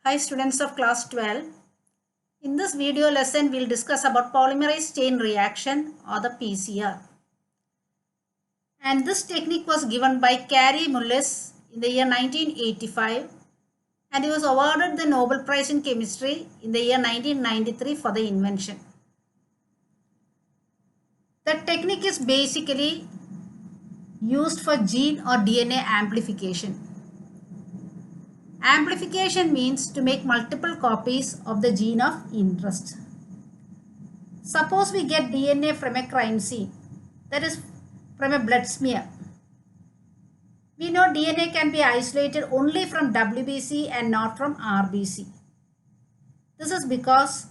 Hi students of class 12. In this video lesson, we'll discuss about polymerase chain reaction or the PCR. And this technique was given by Carey Mullis in the year 1985 and he was awarded the Nobel Prize in Chemistry in the year 1993 for the invention. The technique is basically used for gene or DNA amplification. Amplification means to make multiple copies of the gene of interest. Suppose we get DNA from a crime scene, that is from a blood smear. We know DNA can be isolated only from WBC and not from RBC. This is because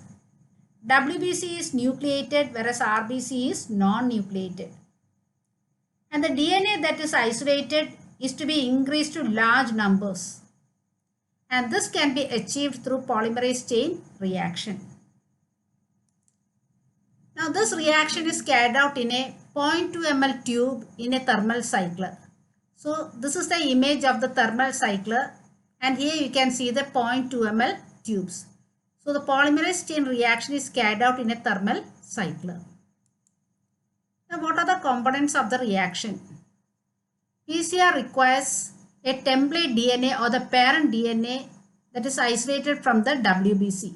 WBC is nucleated whereas RBC is non-nucleated. And the DNA that is isolated is to be increased to large numbers. And this can be achieved through polymerase chain reaction. Now this reaction is carried out in a 0.2 ml tube in a thermal cycler. So this is the image of the thermal cycler and here you can see the 0.2 ml tubes. So the polymerase chain reaction is carried out in a thermal cycler. Now what are the components of the reaction? PCR requires a template DNA or the parent DNA that is isolated from the WBC.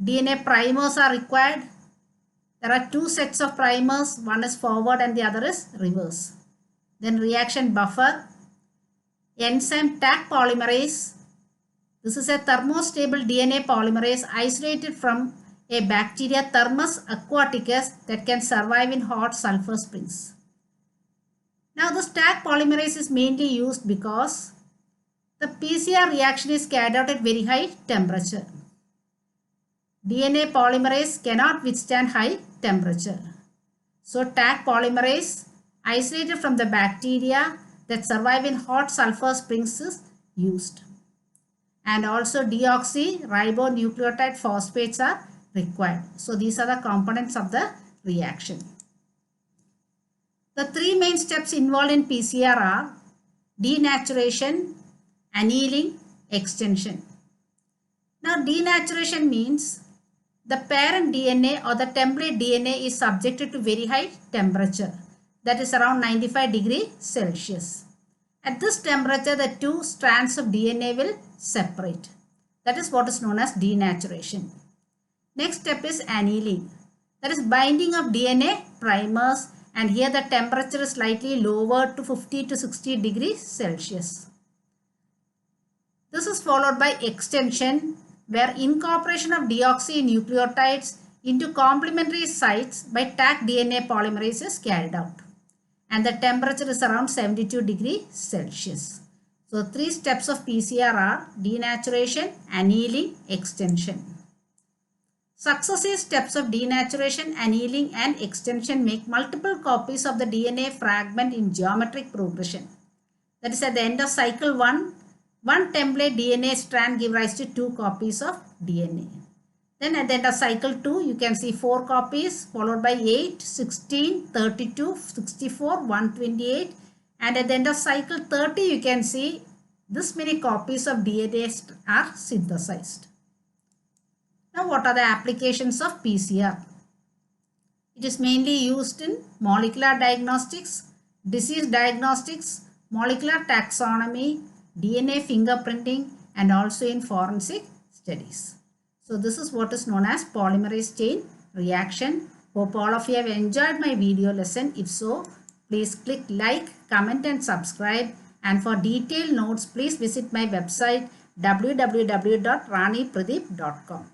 DNA primers are required. There are two sets of primers, one is forward and the other is reverse. Then reaction buffer, enzyme Taq polymerase. This is a thermostable DNA polymerase isolated from a bacteria Thermus aquaticus that can survive in hot sulfur springs. Now this Taq polymerase is mainly used because the PCR reaction is carried out at very high temperature. DNA polymerase cannot withstand high temperature. So Taq polymerase isolated from the bacteria that survive in hot sulfur springs is used. And also deoxyribonucleotide phosphates are required. So these are the components of the reaction. The three main steps involved in PCR are denaturation, annealing, extension. Now denaturation means the parent DNA or the template DNA is subjected to very high temperature, that is around 95 degrees Celsius. At this temperature the two strands of DNA will separate. That is what is known as denaturation. Next step is annealing, that is binding of DNA primers, and here the temperature is slightly lowered to 50 to 60 degrees Celsius. This is followed by extension, where incorporation of deoxynucleotides into complementary sites by Taq DNA polymerase is carried out. And the temperature is around 72 degrees Celsius. So three steps of PCR are denaturation, annealing, extension. Successive steps of denaturation, annealing and extension make multiple copies of the DNA fragment in geometric progression. That is at the end of cycle 1, one template DNA strand gives rise to 2 copies of DNA. Then at the end of cycle 2, you can see 4 copies followed by 8, 16, 32, 64, 128. And at the end of cycle 30, you can see this many copies of DNA are synthesized. Now what are the applications of PCR? It is mainly used in molecular diagnostics, disease diagnostics, molecular taxonomy, DNA fingerprinting and also in forensic studies. So this is what is known as polymerase chain reaction. Hope all of you have enjoyed my video lesson. If so, please click like, comment and subscribe. And for detailed notes, please visit my website www.ranipradeep.com.